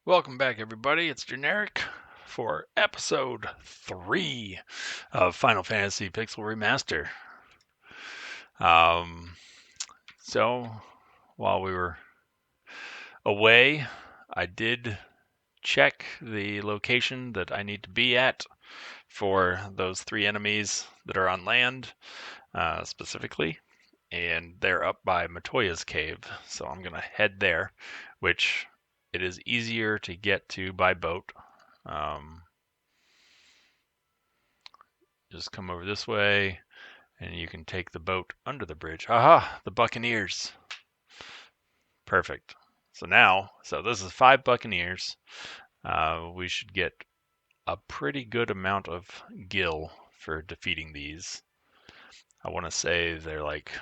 Welcome back, everybody. It's Generic for episode 3 of Final Fantasy Pixel Remaster. So, while we were away, I did check the location that I need to be at for those 3 enemies that are on land, specifically, and they're up by Matoya's cave. So I'm going to head there, which it is easier to get to by boat. Just come over this way, and you can take the boat under the bridge. Aha! The Buccaneers. Perfect. So this is 5 Buccaneers. We should get a pretty good amount of gil for defeating these. I want to say they're like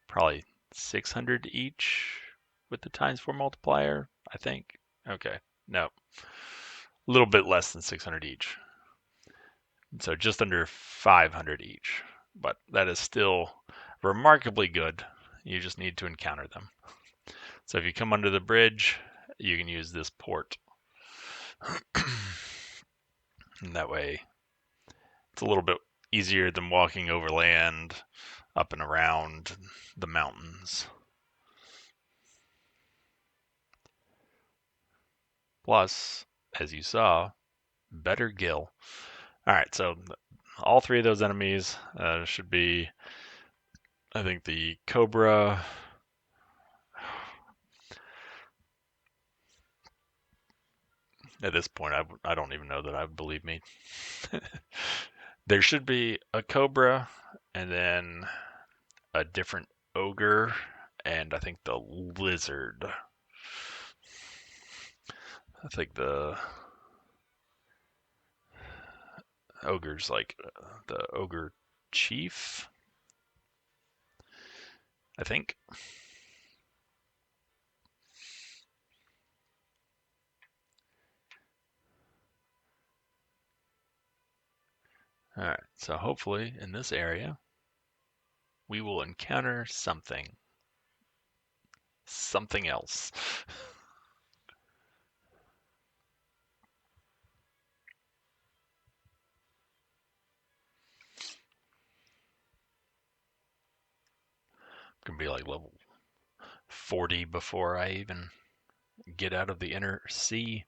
probably 600 each with the ×4 multiplier, I think. Okay, no. A little bit less than 600 each. So just under 500 each. But that is still remarkably good. You just need to encounter them. So if you come under the bridge, you can use this port. And that way, it's a little bit easier than walking over land, up and around the mountains. Plus, as you saw, better gil. Alright, so all 3 of those enemies should be, I think, the Cobra. At this point, I don't even know that I would believe me. There should be a Cobra, and then a different ogre, and I think the lizard. I think the ogre's like the ogre chief, I think. Alright, so hopefully in this area we will encounter something. Something else. Gonna be like level 40 before I even get out of the inner sea.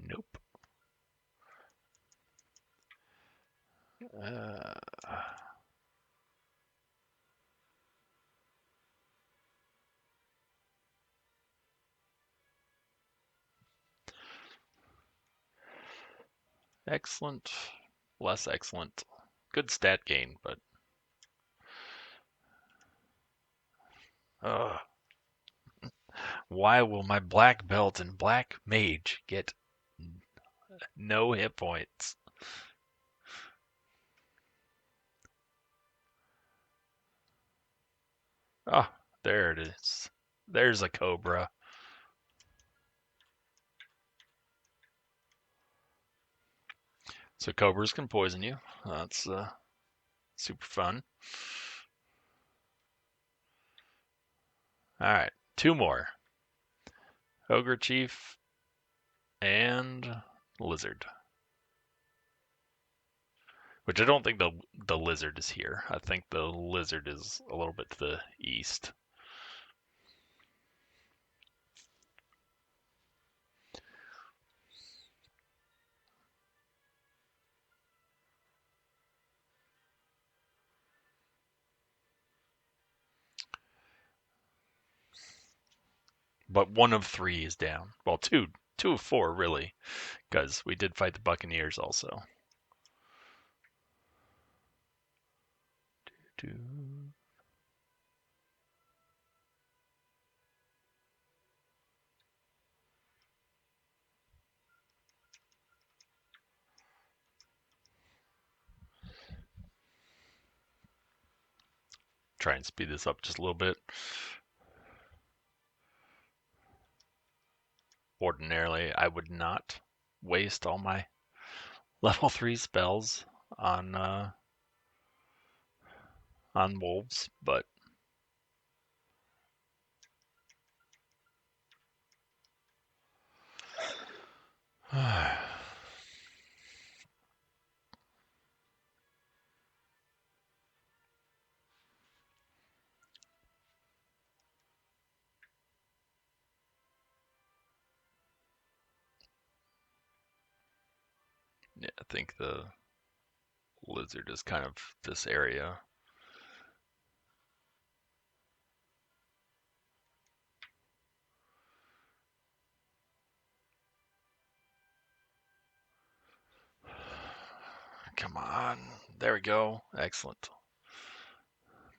Nope. Excellent. Less excellent. Good stat gain, but why will my black belt and black mage get no hit points? Oh, there it is. There's a cobra. So cobras can poison you. That's super fun. All right, 2 more. Ogre Chief and Lizard. Which I don't think the lizard is here. I think the lizard is a little bit to the east. But 1 of 3 is down. Well, two of 4 really, because we did fight the Buccaneers also. Try and speed this up just a little bit. Ordinarily, I would not waste all my level 3 spells on wolves, but Yeah, I think the lizard is kind of this area. Come on. There we go. Excellent.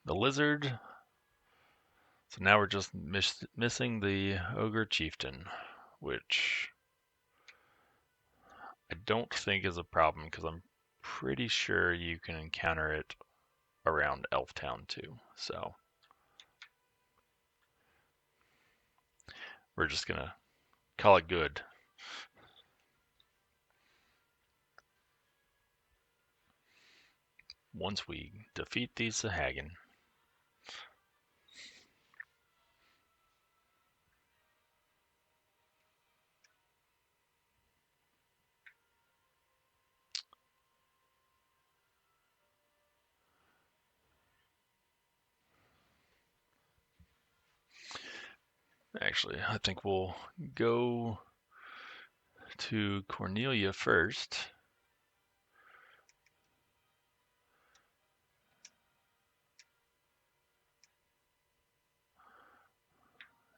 The lizard. So now we're just missing the ogre chieftain, which I don't think is a problem because I'm pretty sure you can encounter it around Elftown too. So we're just gonna call it good. Once we defeat these Sahagin. Actually, I think we'll go to Cornelia first.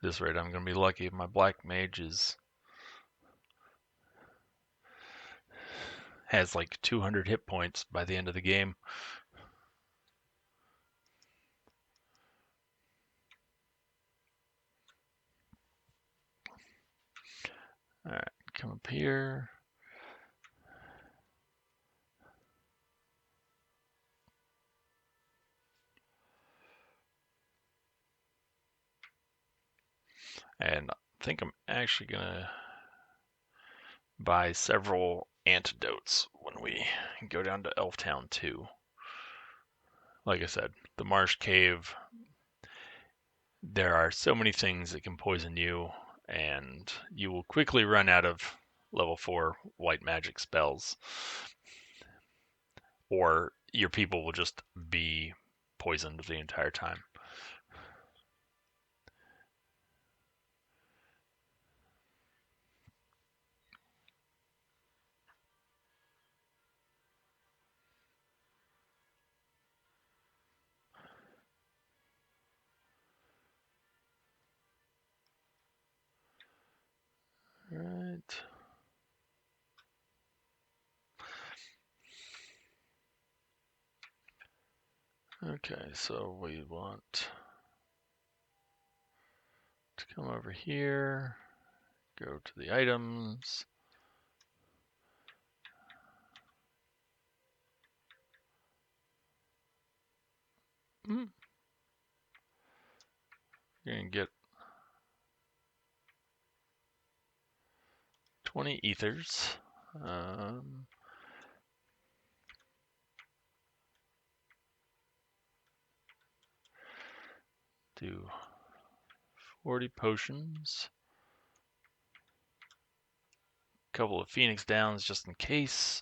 This rate, I'm gonna be lucky if my black mage has like 200 hit points by the end of the game. All right, come up here. And I think I'm actually gonna buy several antidotes when we go down to Elftown 2. Like I said, the Marsh Cave, there are so many things that can poison you, and you will quickly run out of level 4 white magic spells, or your people will just be poisoned the entire time. Right. Okay, so we want to come over here, go to the items. You're gonna get 20 ethers. Do 40 potions. A couple of Phoenix Downs just in case.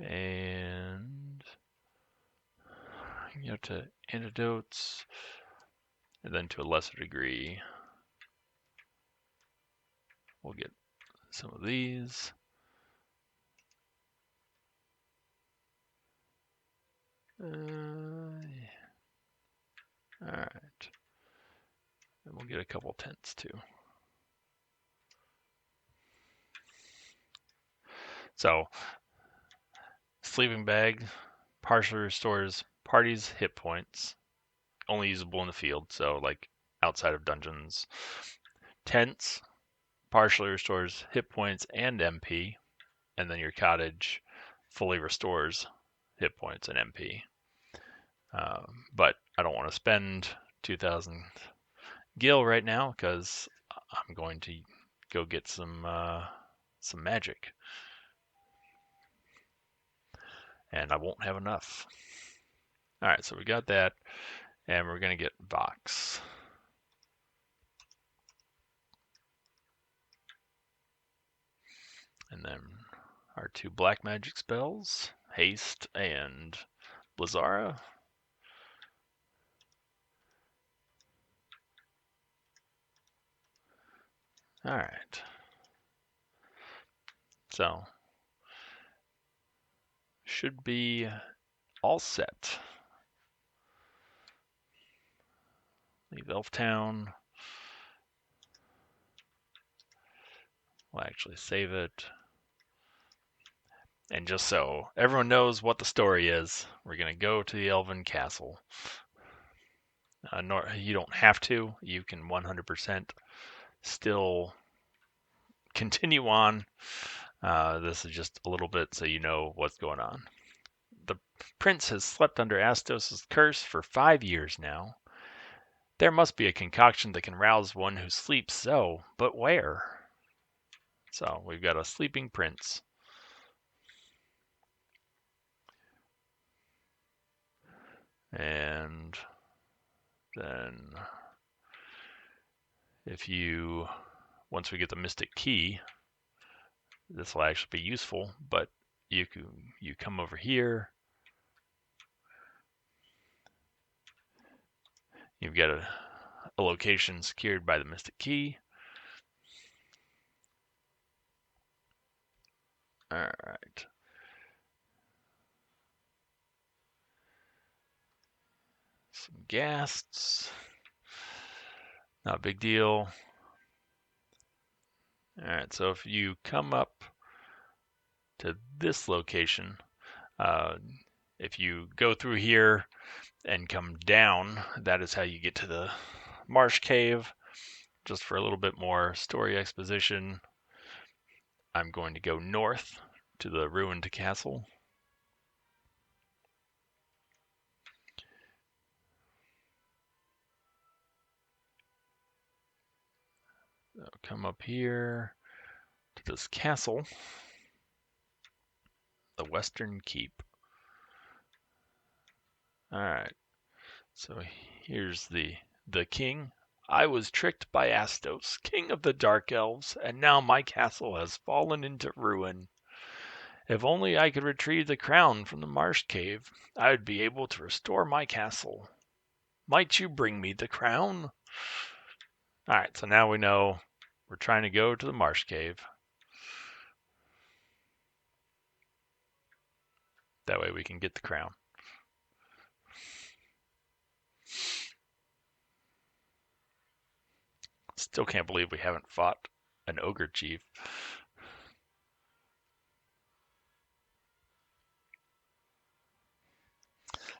And you have to antidotes. And then to a lesser degree, we'll get some of these. Alright. And we'll get a couple tents too. So, sleeping bag partially restores party's hit points, only usable in the field, so like outside of dungeons. Tents partially restores hit points and MP, and then your cottage fully restores hit points and MP. But I don't want to spend 2,000 gil right now because I'm going to go get some magic, and I won't have enough. All right, so we got that, and we're gonna get Vox. And then our 2 black magic spells, Haste and Blizara. Alright. So, should be all set. Leave Elf Town. We'll actually save it. And just so everyone knows what the story is, we're going to go to the Elven Castle. You don't have to. You can 100% still continue on. This is just a little bit so you know what's going on. The prince has slept under Astos' curse for 5 years now. There must be a concoction that can rouse one who sleeps so, but where? So we've got a sleeping prince. And then once we get the mystic key, this will actually be useful, but you come over here. You've got a location secured by the mystic key. All right. Some ghasts. Not a big deal. All right, so if you come up to this location, if you go through here and come down, that is how you get to the Marsh Cave. Just for a little bit more story exposition, I'm going to go north to the ruined castle. So come up here to this castle, the Western Keep. All right, so here's the king. I was tricked by Astos, king of the Dark Elves, and now my castle has fallen into ruin. If only I could retrieve the crown from the Marsh Cave, I would be able to restore my castle. Might you bring me the crown? Alright, so now we know we're trying to go to the Marsh Cave. That way we can get the crown. Still can't believe we haven't fought an ogre chief.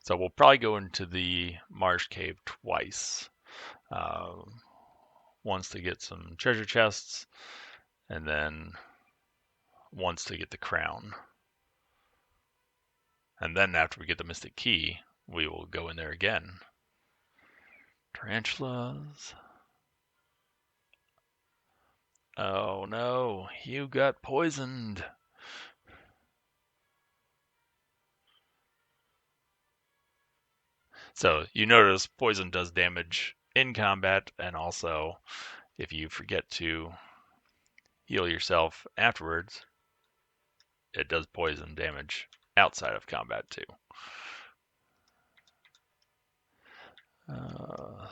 So we'll probably go into the Marsh Cave twice. Once to get some treasure chests, and then once to get the crown. And then after we get the mystic key, we will go in there again. Tarantulas. Oh no, you got poisoned. So you notice poison does damage in combat, and also if you forget to heal yourself afterwards, it does poison damage outside of combat too.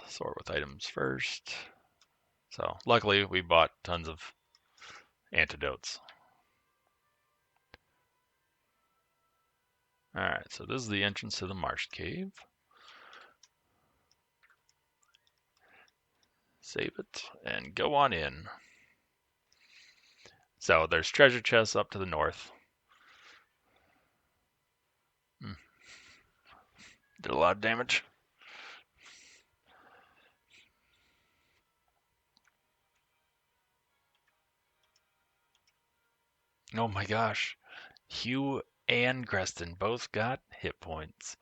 Sort with items first. So luckily we bought tons of antidotes. Alright, so this is the entrance to the Marsh Cave. Save it and go on in. So there's treasure chests up to the north. Did a lot of damage. Oh my gosh. Hugh and Creston both got hit points.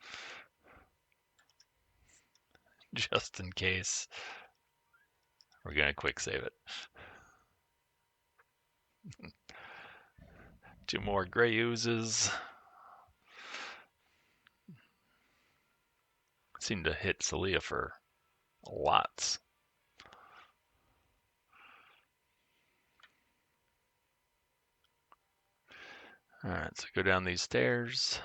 Just in case. We're going to quick save it. 2 more gray oozes. Seem to hit Celia for lots. Alright, so go down these stairs.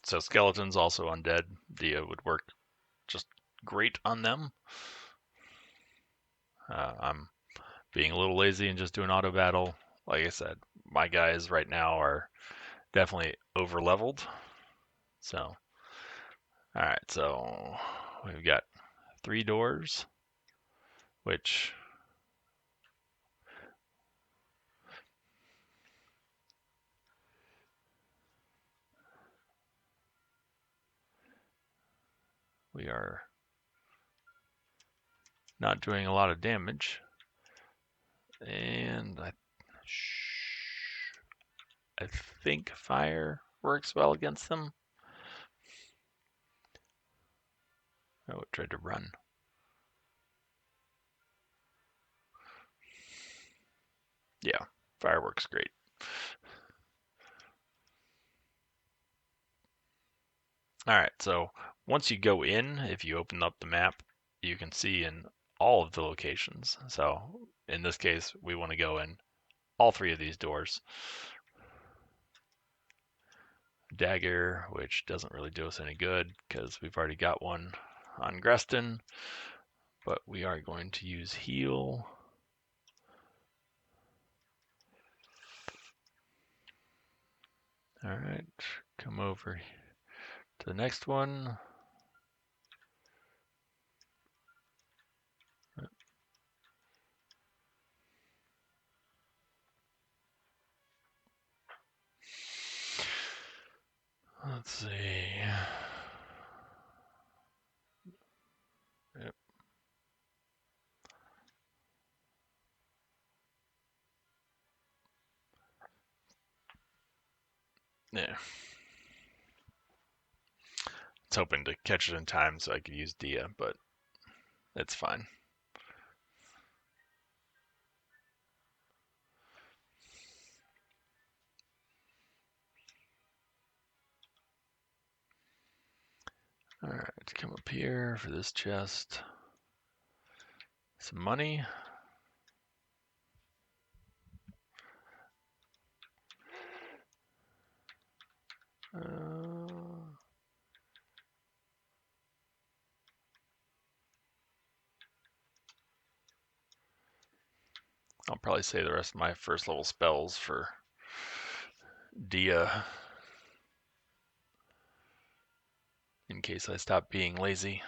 So skeletons, also undead. Dia would work just great on them. I'm being a little lazy and just doing auto battle. Like I said, my guys right now are definitely over leveled. So, alright, so we've got 3 doors, which we are not doing a lot of damage. And I think fire works well against them. Oh, it tried to run. Yeah, fire works great. Alright, so once you go in, if you open up the map, you can see in all of the locations. So in this case, we want to go in all 3 of these doors. Dagger, which doesn't really do us any good because we've already got one on Greston, but we are going to use heal. Alright, come over to the next one. Let's see. Yep. Yeah. I was hoping to catch it in time so I could use Dia, but it's fine. Alright, come up here for this chest. Some money. I'll probably say the rest of my first level spells for Dia in case I stop being lazy.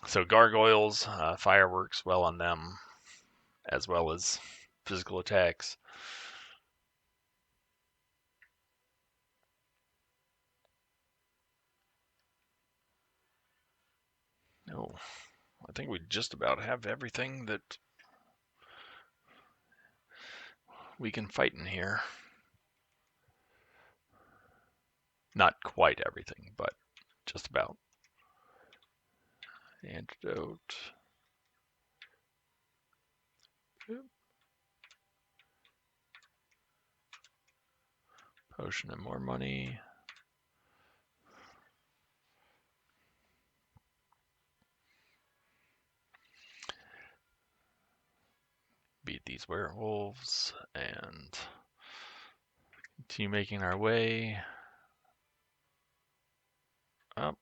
So gargoyles, fire works well on them, as well as physical attacks. Oh, I think we just about have everything that we can fight in here. Not quite everything, but just about. Antidote. Potion and more money. Beat these werewolves and continue making our way up.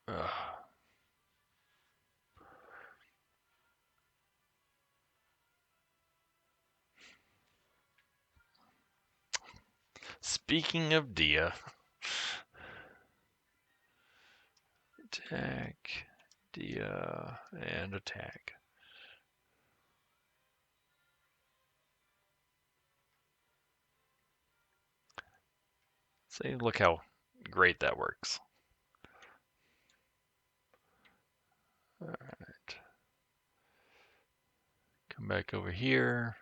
Ugh. Speaking of Dia, attack, Dia, and attack. See, look how great that works. Alright. Come back over here.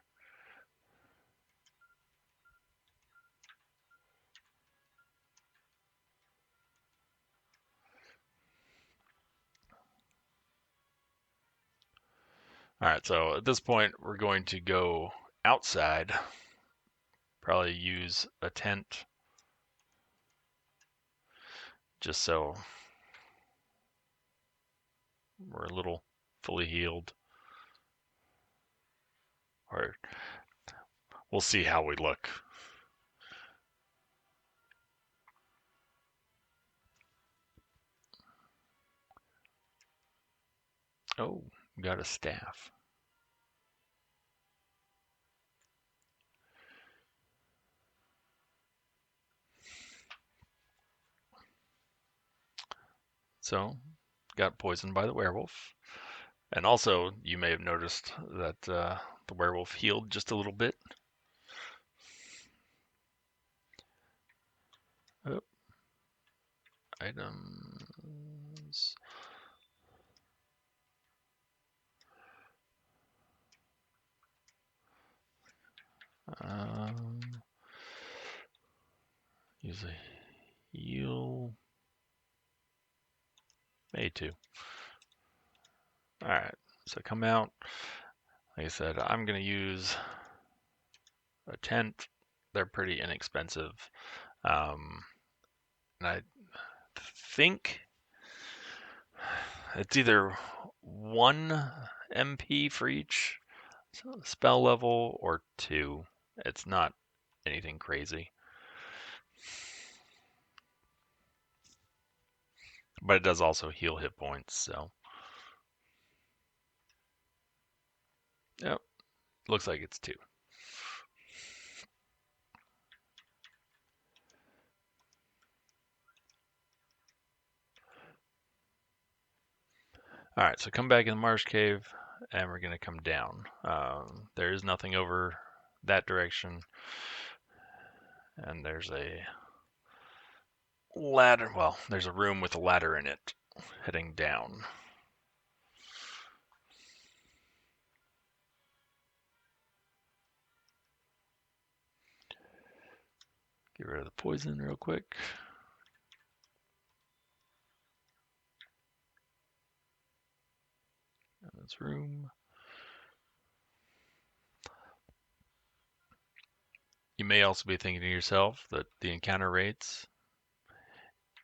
Alright, so at this point, we're going to go outside. Probably use a tent. Just so we're a little fully healed. Or we'll see how we look. Oh, got a staff. So, got poisoned by the werewolf. And also, you may have noticed that the werewolf healed just a little bit. Oh, items. Use a heal. A2. Alright, so come out. Like I said, I'm going to use a tent. They're pretty inexpensive. And I think it's either 1 MP for each spell level or 2. It's not anything crazy. But it does also heal hit points, so. Yep, looks like it's 2. Alright, so come back in the Marsh Cave, and we're going to come down. There is nothing over that direction. And there's a ladder. Well, there's a room with a ladder in it heading down. Get rid of the poison real quick. This room. You may also be thinking to yourself that the encounter rates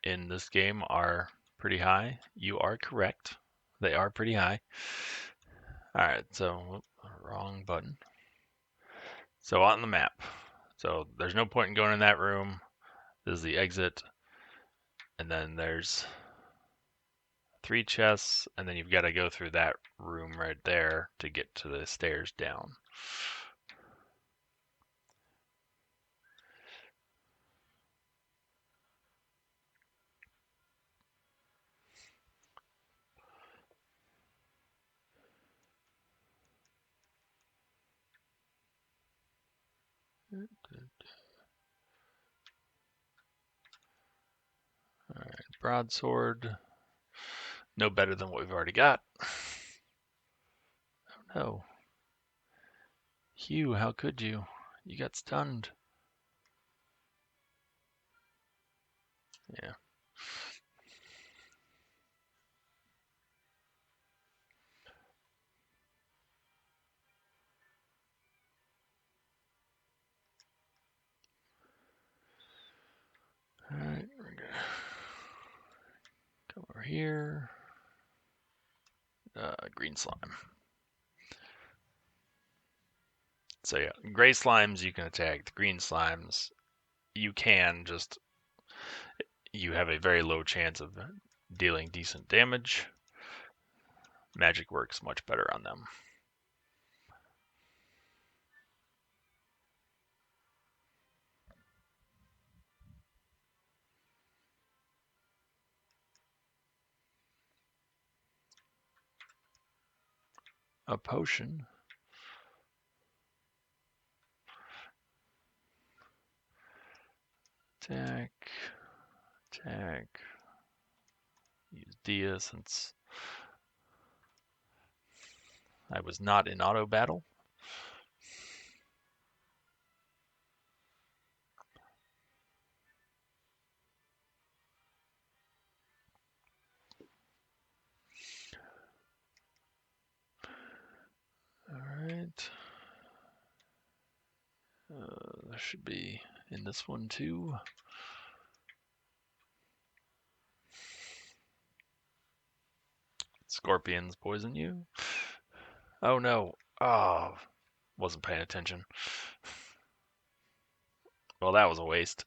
in this game are pretty high. You are correct. They are pretty high. Alright, so wrong button. So on the map. So there's no point in going in that room. This is the exit. And then there's 3 chests, and then you've got to go through that room right there to get to the stairs down. Alright, broadsword. No better than what we've already got. Oh no. Hugh, how could you? You got stunned. Yeah. Alright, we're gonna come over here. Green slime. So yeah, gray slimes you can attack. The green slimes you can just, you have a very low chance of dealing decent damage. Magic works much better on them. A potion. Attack. Attack. Use Dia since I was not in auto battle. Alright. There should be in this one too. Scorpions poison you. Oh no. Oh, wasn't paying attention. Well, that was a waste.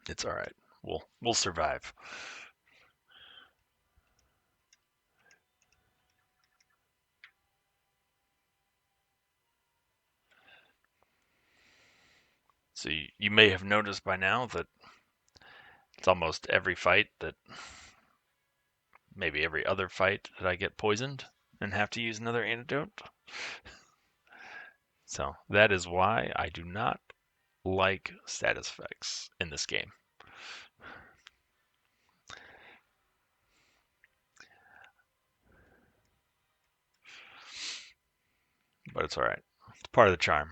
It's all right. We'll survive. So you may have noticed by now that it's almost every fight that, maybe every other fight that I get poisoned and have to use another antidote. So that is why I do not like status effects in this game. But it's all right. It's part of the charm.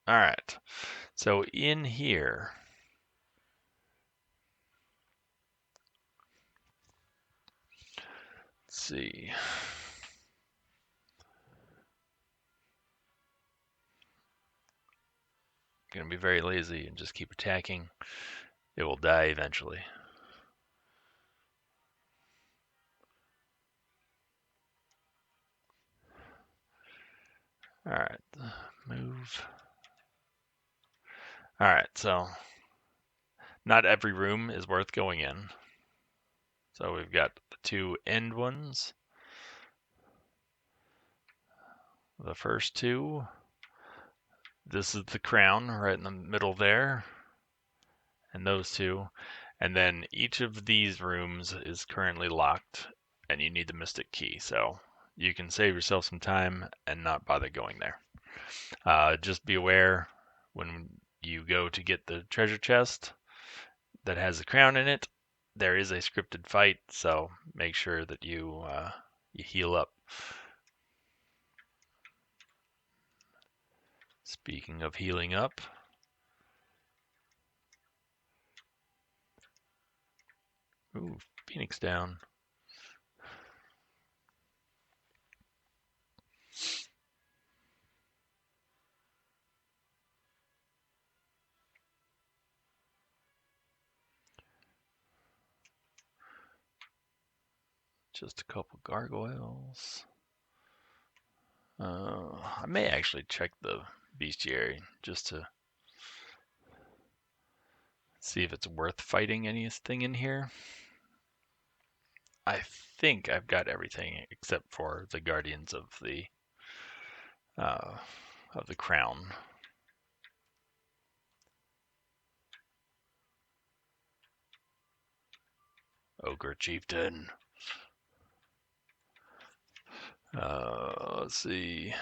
All right. So in here, let's see. I'm gonna be very lazy and just keep attacking. It will die eventually. All right, move. All right, so not every room is worth going in. So we've got the two end ones. The first two. This is the crown right in the middle there. And those two. And then each of these rooms is currently locked, and you need the mystic key. So you can save yourself some time and not bother going there. Just be aware when you go to get the treasure chest that has the crown in it, there is a scripted fight, so make sure that you heal up. Speaking of healing up, ooh, Phoenix down. Just a couple gargoyles. I may actually check the bestiary just to see if it's worth fighting anything in here. I think I've got everything except for the guardians of the crown. Ogre chieftain. Let's see.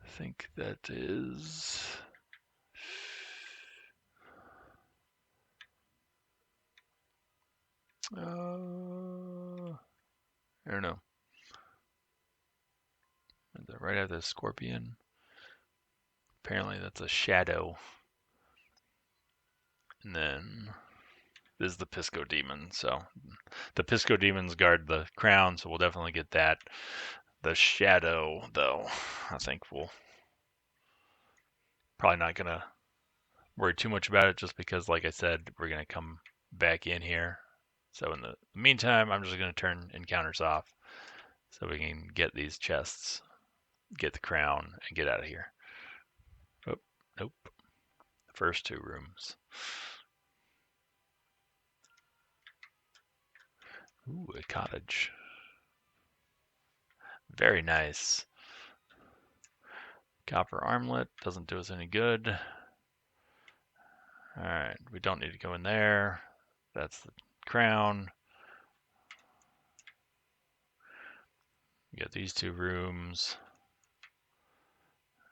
I think that is. I don't know. Right after the scorpion. Apparently that's a shadow. And then this is the Pisco demon. So the Pisco demons guard the crown, so we'll definitely get that. The shadow, though, I think we'll probably not gonna worry too much about it, just because, like I said, we're gonna come back in here. So in the meantime, I'm just gonna turn encounters off so we can get these chests, get the crown, and get out of here. Oh, nope. The first two rooms. Ooh, a cottage. Very nice. Copper armlet doesn't do us any good. Alright, we don't need to go in there. That's the crown. We got these two rooms.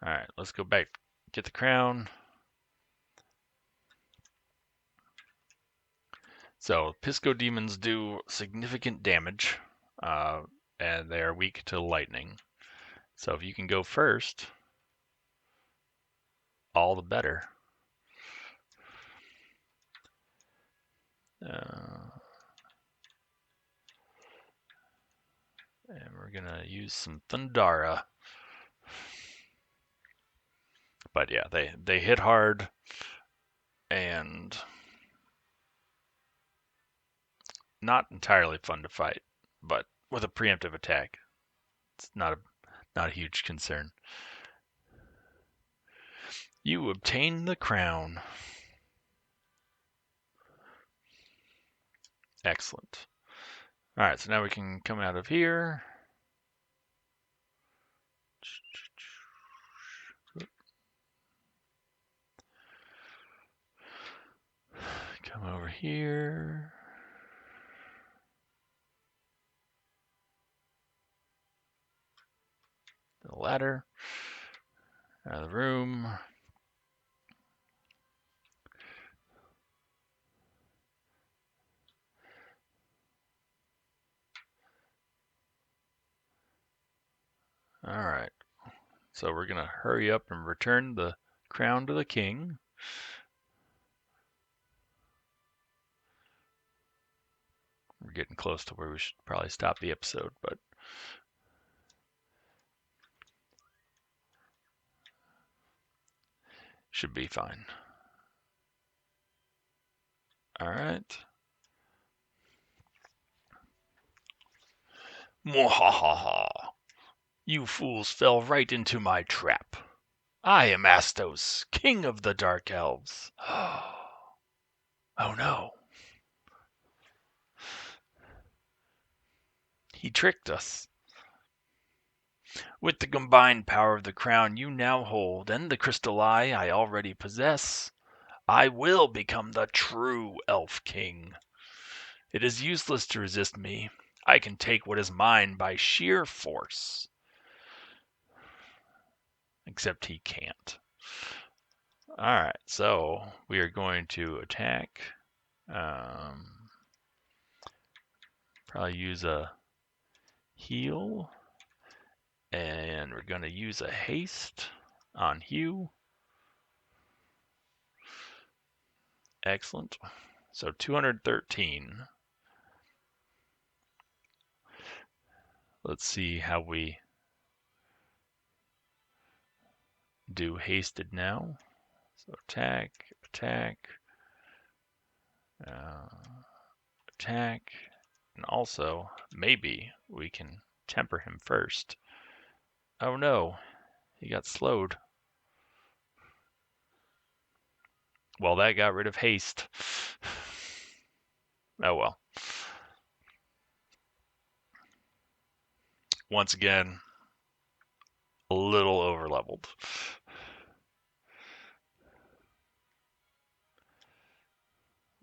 Alright, let's go back, get the crown. So, Pisco demons do significant damage, and they are weak to lightning. So if you can go first, all the better. gonna use some Thundara. But yeah, they hit hard and not entirely fun to fight, but with a preemptive attack, it's not a huge concern. You obtain the crown. Excellent. All right, so now we can come out of here. Come over here. The ladder. Out of the room. All right. So we're going to hurry up and return the crown to the king. We're getting close to where we should probably stop the episode, but should be fine. All right. Mwahaha! You fools fell right into my trap. I am Astos, king of the Dark Elves. Oh no. He tricked us. With the combined power of the crown you now hold and the crystal eye I already possess, I will become the true Elf King. It is useless to resist me. I can take what is mine by sheer force. Except he can't. Alright, so we are going to attack. Probably use a heal. And we're going to use a haste on Hugh. Excellent. So 213. Let's see how we do hasted now. So attack, attack, attack, and also maybe we can temper him first. Oh no, he got slowed. Well, that got rid of haste. Oh well. Once again, a little overleveled.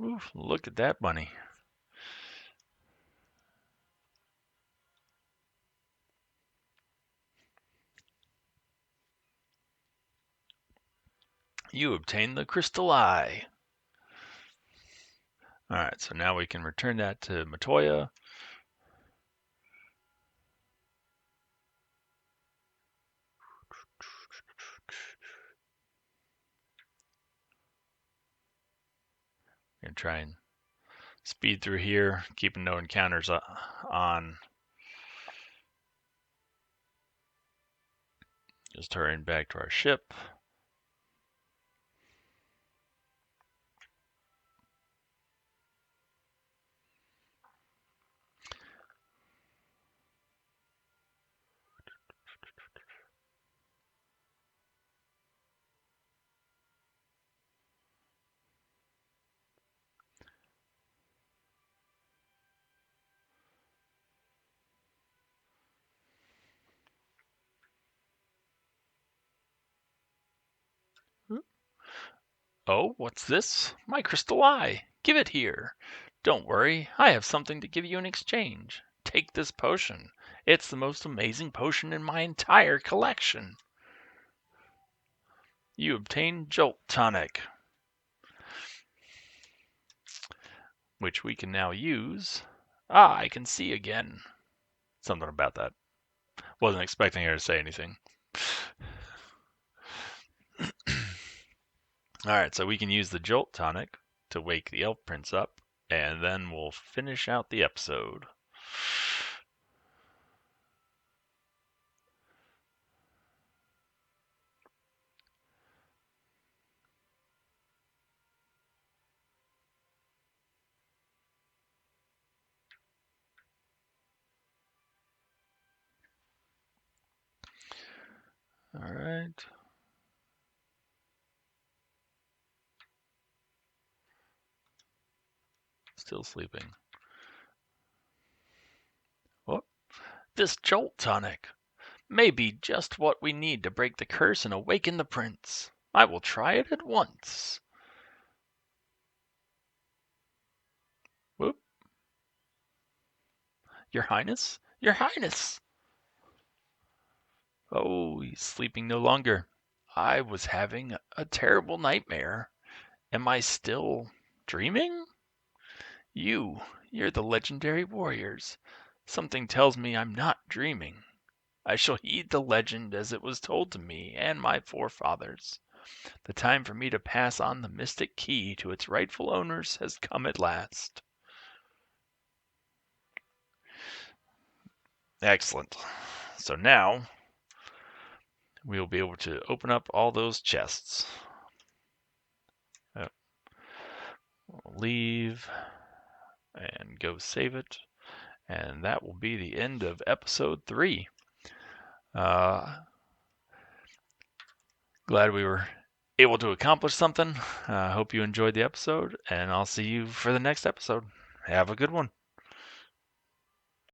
Oof, look at that bunny. You obtain the crystal eye. Alright, so now we can return that to Matoya. Gonna try and speed through here, keeping no encounters on. Just hurrying back to our ship. Oh, what's this? My crystal eye. Give it here. Don't worry, I have something to give you in exchange. Take this potion. It's the most amazing potion in my entire collection. You obtain Jolt Tonic, which we can now use. Ah, I can see again. Something about that. Wasn't expecting her to say anything. Alright, so we can use the Jolt Tonic to wake the Elf Prince up, and then we'll finish out the episode. All right. Still sleeping. Oh, this jolt tonic may be just what we need to break the curse and awaken the prince. I will try it at once. Whoop. Your Highness? Your Highness! Oh, he's sleeping no longer. I was having a terrible nightmare. Am I still dreaming? You're the legendary warriors. Something tells me I'm not dreaming. I shall heed the legend as it was told to me and my forefathers. The time for me to pass on the mystic key to its rightful owners has come at last. Excellent. So now we will be able to open up all those chests. We'll leave and go save it. And that will be the end of episode 3. Glad we were able to accomplish something. Hope you enjoyed the episode, and I'll see you for the next episode. Have a good one.